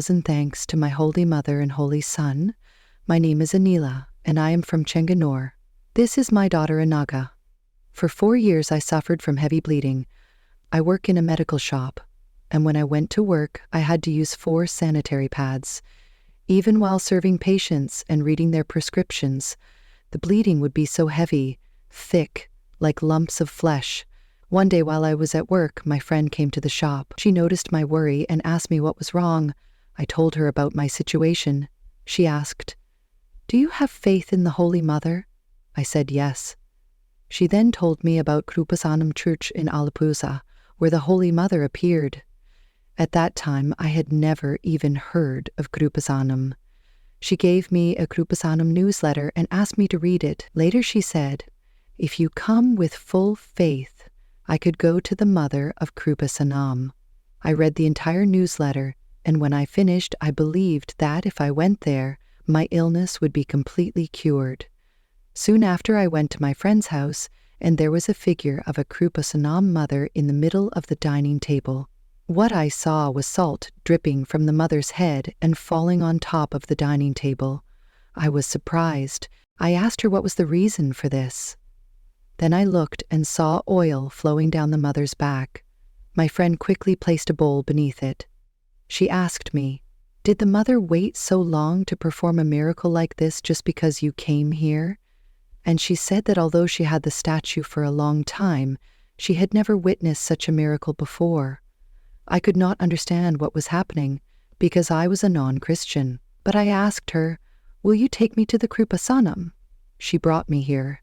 1,000 thanks to my Holy Mother and Holy Son. My name is Anila, and I am from Chenganore. This is my daughter Anaga. For 4 years I suffered from heavy bleeding. I work in a medical shop, and when I went to work, I had to use 4 sanitary pads. Even while serving patients and reading their prescriptions, the bleeding would be so heavy, thick, like lumps of flesh. One day while I was at work, my friend came to the shop. She noticed my worry and asked me what was wrong. I told her about my situation. She asked, "Do you have faith in the Holy Mother?" I said yes. She then told me about Kreupasanam Church in Alappuzha, where the Holy Mother appeared. At that time, I had never even heard of Kreupasanam. She gave me a Kreupasanam newsletter and asked me to read it. Later she said, "If you come with full faith, I could go to the mother of Kreupasanam." I read the entire newsletter, and when I finished, I believed that if I went there, my illness would be completely cured. Soon after, I went to my friend's house, and there was a figure of a Kreupasanam mother in the middle of the dining table. What I saw was salt dripping from the mother's head and falling on top of the dining table. I was surprised. I asked her what was the reason for this. Then I looked and saw oil flowing down the mother's back. My friend quickly placed a bowl beneath it. She asked me, "Did the mother wait so long to perform a miracle like this just because you came here?" And she said that although she had the statue for a long time, she had never witnessed such a miracle before. I could not understand what was happening because I was a non-Christian. But I asked her, "Will you take me to the Kreupasanam?" She brought me here.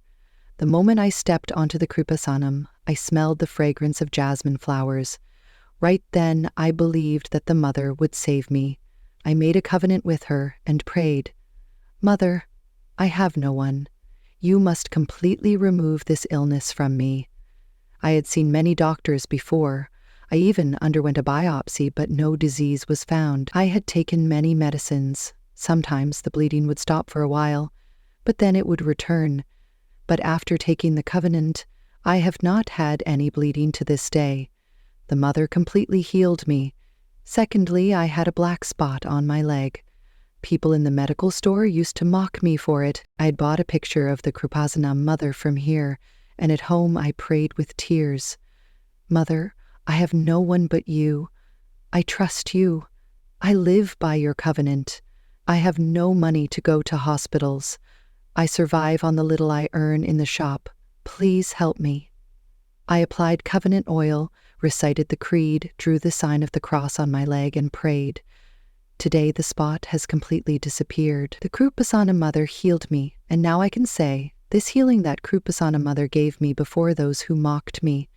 The moment I stepped onto the Kreupasanam, I smelled the fragrance of jasmine flowers. Right then, I believed that the mother would save me. I made a covenant with her and prayed, "Mother, I have no one. You must completely remove this illness from me." I had seen many doctors before. I even underwent a biopsy, but no disease was found. I had taken many medicines. Sometimes the bleeding would stop for a while, but then it would return. But after taking the covenant, I have not had any bleeding to this day. The mother completely healed me. Secondly, I had a black spot on my leg. People in the medical store used to mock me for it. I had bought a picture of the Kreupasanam mother from here, and at home I prayed with tears. "Mother, I have no one but you. I trust you. I live by your covenant. I have no money to go to hospitals. I survive on the little I earn in the shop. Please help me." I applied covenant oil, recited the creed, drew the sign of the cross on my leg, and prayed. Today the spot has completely disappeared. The Kreupasanam mother healed me, and now I can say, this healing that Kreupasanam mother gave me before those who mocked me.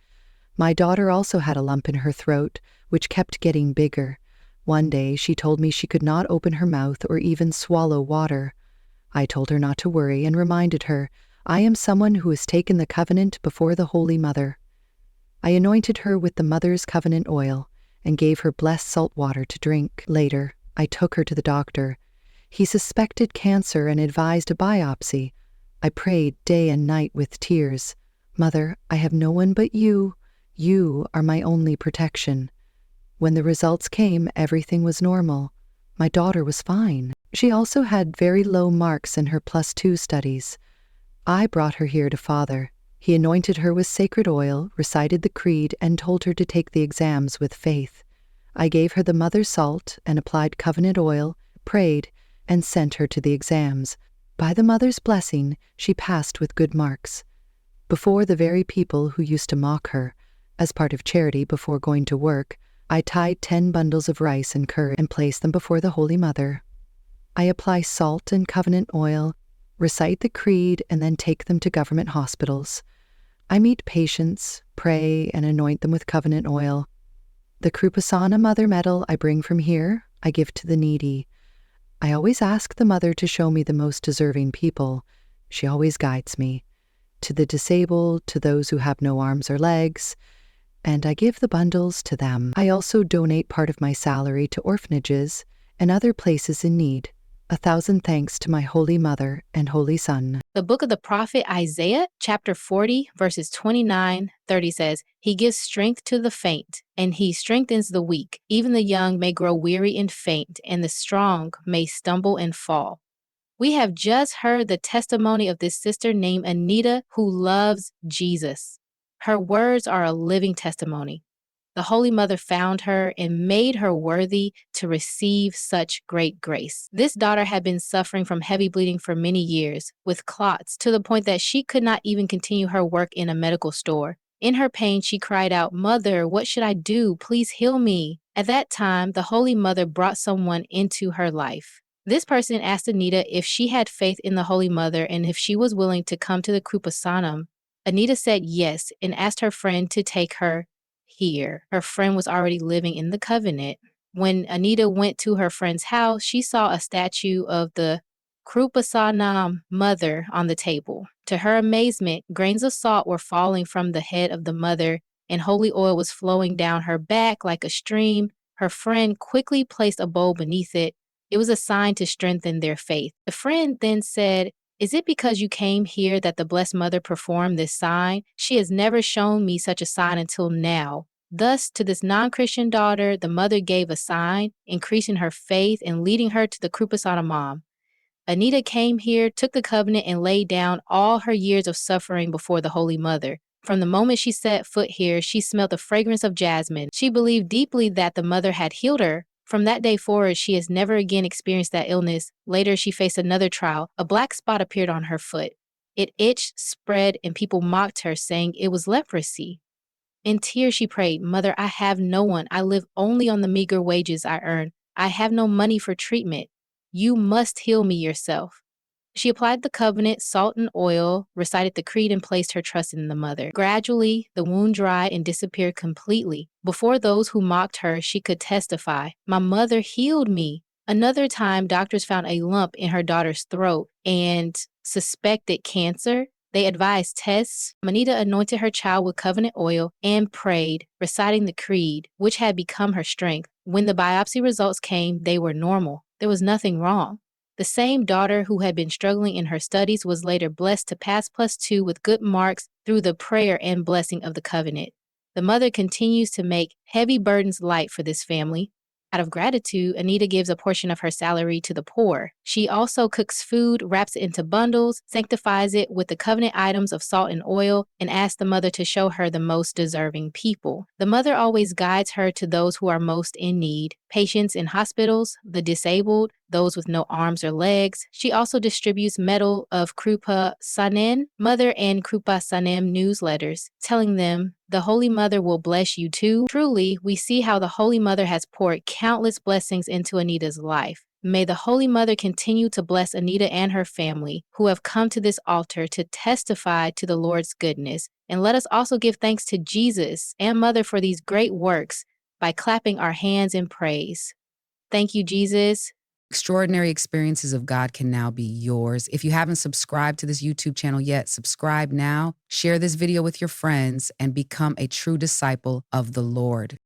My daughter also had a lump in her throat, which kept getting bigger. One day she told me she could not open her mouth or even swallow water. I told her not to worry and reminded her, "I am someone who has taken the covenant before the Holy Mother." I anointed her with the mother's covenant oil and gave her blessed salt water to drink. Later, I took her to the doctor. He suspected cancer and advised a biopsy. I prayed day and night with tears. "Mother, I have no one but you. You are my only protection." When the results came, everything was normal. My daughter was fine. She also had very low marks in her +2 studies. I brought her here to Father. He anointed her with sacred oil, recited the creed, and told her to take the exams with faith. I gave her the mother's salt and applied covenant oil, prayed, and sent her to the exams. By the mother's blessing, she passed with good marks. Before the very people who used to mock her, as part of charity before going to work, I tied 10 bundles of rice and curd and placed them before the Holy Mother. I apply salt and covenant oil, recite the creed, and then take them to government hospitals. I meet patients, pray, and anoint them with covenant oil. The Kreupasanam Mother medal I bring from here, I give to the needy. I always ask the mother to show me the most deserving people. She always guides me. To the disabled, to those who have no arms or legs, and I give the bundles to them. I also donate part of my salary to orphanages and other places in need. 1,000 thanks to my Holy Mother and Holy Son. The book of the prophet Isaiah, chapter 40, verses 29-30 says, He gives strength to the faint, and He strengthens the weak. Even the young may grow weary and faint, and the strong may stumble and fall. We have just heard the testimony of this sister named Anita who loves Jesus. Her words are a living testimony. The Holy Mother found her and made her worthy to receive such great grace. This daughter had been suffering from heavy bleeding for many years, with clots, to the point that she could not even continue her work in a medical store. In her pain, she cried out, Mother, what should I do? Please heal me. At that time, the Holy Mother brought someone into her life. This person asked Anita if she had faith in the Holy Mother and if she was willing to come to the Kreupasanam. Anita said yes and asked her friend to take her here. Her friend was already living in the convent. When Anita went to her friend's house, she saw a statue of the Kreupasanam mother on the table. To her amazement, grains of salt were falling from the head of the mother, and holy oil was flowing down her back like a stream. Her friend quickly placed a bowl beneath it. It was a sign to strengthen their faith. The friend then said, Is it because you came here that the Blessed Mother performed this sign? She has never shown me such a sign until now. Thus, to this non-Christian daughter, the mother gave a sign, increasing her faith and leading her to the Kreupasanam. Anita came here, took the covenant, and laid down all her years of suffering before the Holy Mother. From the moment she set foot here, she smelled the fragrance of jasmine. She believed deeply that the mother had healed her. From that day forward, she has never again experienced that illness. Later, she faced another trial. A black spot appeared on her foot. It itched, spread, and people mocked her, saying it was leprosy. In tears, she prayed, Mother, I have no one. I live only on the meager wages I earn. I have no money for treatment. You must heal me yourself. She applied the covenant, salt and oil, recited the creed, and placed her trust in the mother. Gradually, the wound dried and disappeared completely. Before those who mocked her, she could testify, My mother healed me. Another time, doctors found a lump in her daughter's throat and suspected cancer. They advised tests. Anita anointed her child with covenant oil and prayed, reciting the creed, which had become her strength. When the biopsy results came, they were normal. There was nothing wrong. The same daughter who had been struggling in her studies was later blessed to pass +2 with good marks through the prayer and blessing of the covenant. The mother continues to make heavy burdens light for this family. Out of gratitude, Anita gives a portion of her salary to the poor. She also cooks food, wraps it into bundles, sanctifies it with the covenant items of salt and oil, and asks the mother to show her the most deserving people. The mother always guides her to those who are most in need, patients in hospitals, the disabled, those with no arms or legs. She also distributes medal of Kreupasanam, Mother and Kreupasanam newsletters, telling them, the Holy Mother will bless you too. Truly, we see how the Holy Mother has poured countless blessings into Anita's life. May the Holy Mother continue to bless Anita and her family, who have come to this altar to testify to the Lord's goodness. And let us also give thanks to Jesus and Mother for these great works by clapping our hands in praise. Thank you, Jesus. Extraordinary experiences of God can now be yours. If you haven't subscribed to this YouTube channel yet, subscribe now, share this video with your friends, and become a true disciple of the Lord.